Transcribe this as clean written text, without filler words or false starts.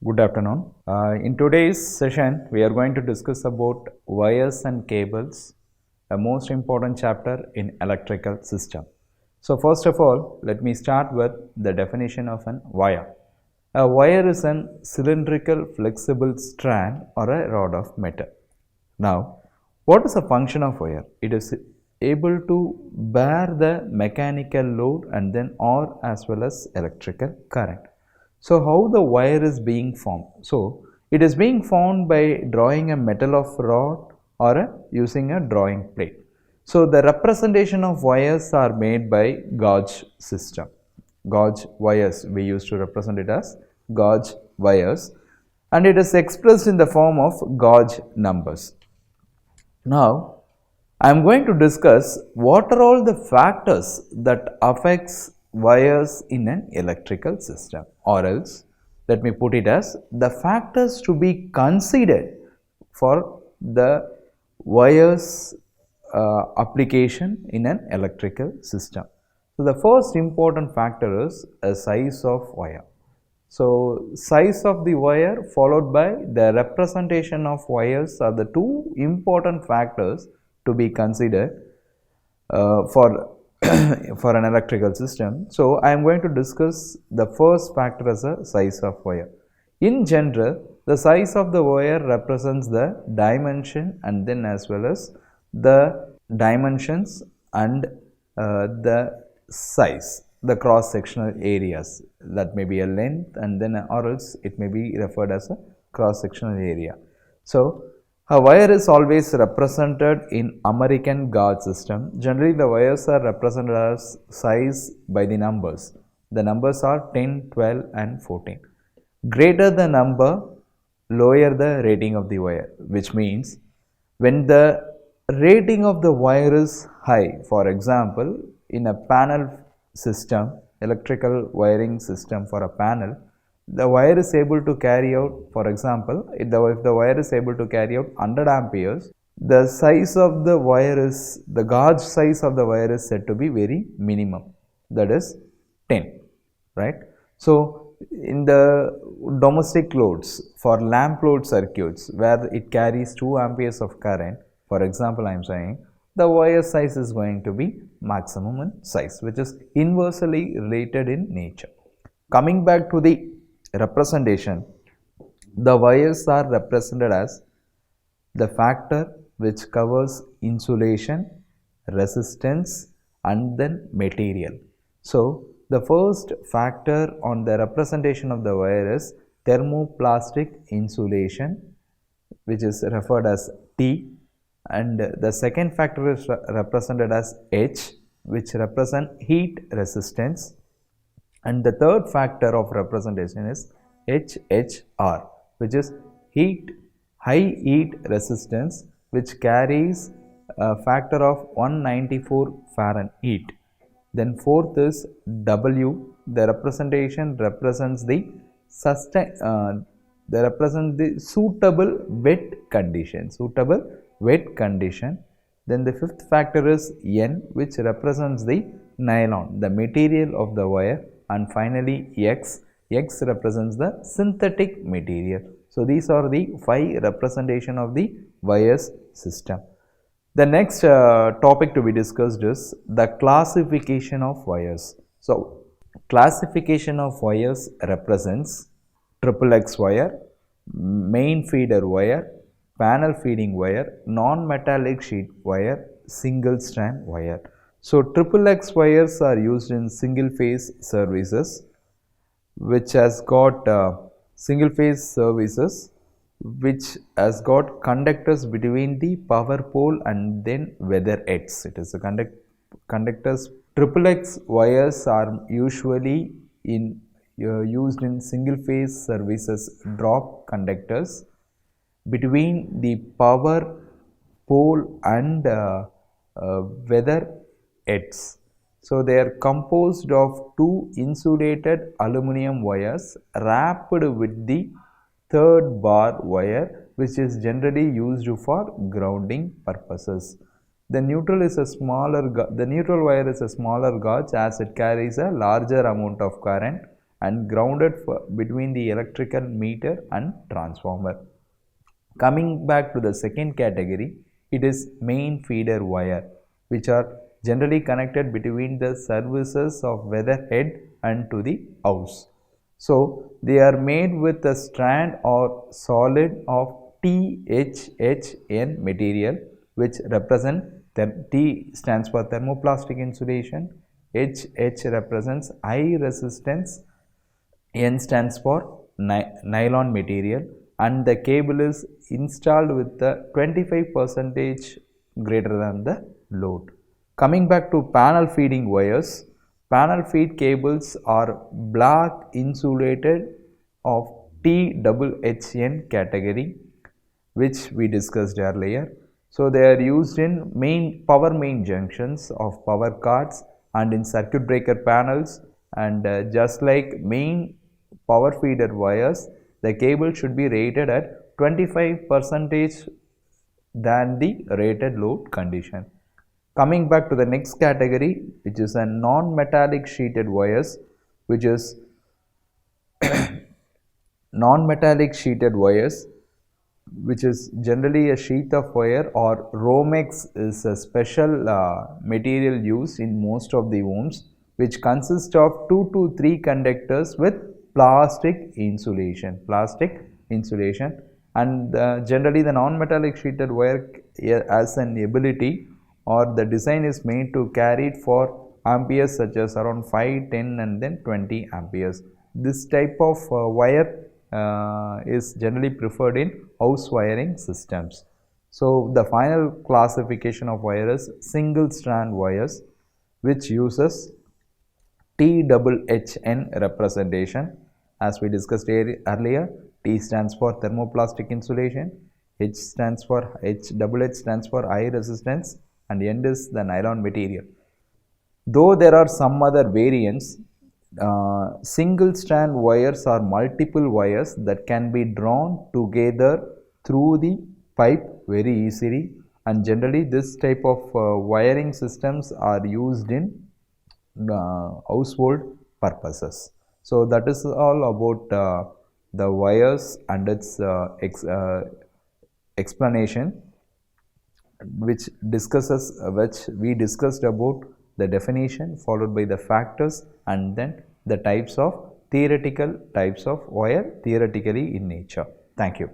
Good afternoon. In today's session, we are going to discuss about wires and cables, a most important chapter in electrical system. So first of all, let me start with the definition of an wire. A wire is an cylindrical flexible strand or a rod of metal. Now, what is the function of wire? It is able to bear the mechanical load and then or as well as electrical current. So how the wire is being formed? So it is being formed by drawing a metal of rod or using a drawing plate. So the representation of wires are made by gauge system. Gauge wires, we used to represent it as gauge wires, and it is expressed in the form of gauge numbers. Now I am going to discuss what are all the factors that affects wires in an electrical system, or else let me put it as the factors to be considered for the wires application in an electrical system. So the first important factor is a size of wire. So size of the wire followed by the representation of wires are the two important factors to be considered for for an electrical system. So I am going to discuss the first factor as a size of wire. In general, the size of the wire represents the dimension and then as well as the dimensions and the size, the cross sectional areas, that may be a length and then or else it may be referred as a cross sectional area. So a wire is always represented in American gauge system. Generally, the wires are represented as size by the numbers. The numbers are 10, 12 and 14. Greater the number, lower the rating of the wire, which means when the rating of the wire is high, for example, in a panel system, electrical wiring system for a panel, the wire is able to carry out, for example, if the wire is able to carry out 100 amperes, the size of the wire is, the gauge size of the wire is said to be very minimum, that is 10, right? So in the domestic loads, for lamp load circuits where it carries 2 amperes of current, for example, I am saying the wire size is going to be maximum in size, which is inversely related in nature. Coming back to the representation, the wires are represented as the factor which covers insulation, resistance and then material. So the first factor on the representation of the wire is thermoplastic insulation, which is referred as T, and the second factor is represented as H, which represent heat resistance, and the third factor of representation is HHR, which is high heat resistance, which carries a factor of 194 Fahrenheit. Then fourth is W, the representation represents the suitable wet condition. Then the fifth factor is N, which represents the nylon, the material of the wire, and finally X represents the synthetic material. So these are the 5 representation of the wires system. The next topic to be discussed is the classification of wires. So classification of wires represents XXX wire, main feeder wire, panel feeding wire, non-metallic sheet wire, single strand wire. So XXX wires are used in single phase services, which has got single phase services which has got conductors between the power pole and then weather heads. It is a conductors. XXX wires are usually used in single phase services, drop conductors between the power pole and weather heads. So they are composed of 2 insulated aluminum wires wrapped with the third bar wire, which is generally used for grounding purposes. The neutral wire is a smaller gauge as it carries a larger amount of current and grounded between the electrical meter and transformer. Coming back to the second category, it is main feeder wire, which are generally connected between the services of weather head and to the house. So they are made with a strand or solid of THHN material, which represent T stands for thermoplastic insulation, HH represents high resistance, N stands for nylon material, and the cable is installed with the 25% greater than the load. Coming back to panel feeding wires, panel feed cables are black insulated of THHN category, which we discussed earlier. So they are used in main junctions of power cards and in circuit breaker panels, and just like main power feeder wires, the cable should be rated at 25% than the rated load condition. Coming back to the next category, which is a non-metallic sheeted wires, which is non-metallic sheeted wires, which is generally a sheath of wire, or Romex is a special material used in most of the homes, which consists of 2 to 3 conductors with plastic insulation, and generally the non-metallic sheeted wire has an ability, or the design is made to carry it for amperes such as around 5, 10 and then 20 amperes. This type of wire is generally preferred in house wiring systems. So the final classification of wire is single strand wires, which uses THHN representation. As we discussed earlier, T stands for thermoplastic insulation, H stands for high resistance, and N is the nylon material. Though there are some other variants, single strand wires are multiple wires that can be drawn together through the pipe very easily, and generally this type of wiring systems are used in household purposes. So that is all about the wires and its explanation, which we discussed about the definition followed by the factors and then the theoretical types of wire theoretically in nature. Thank you.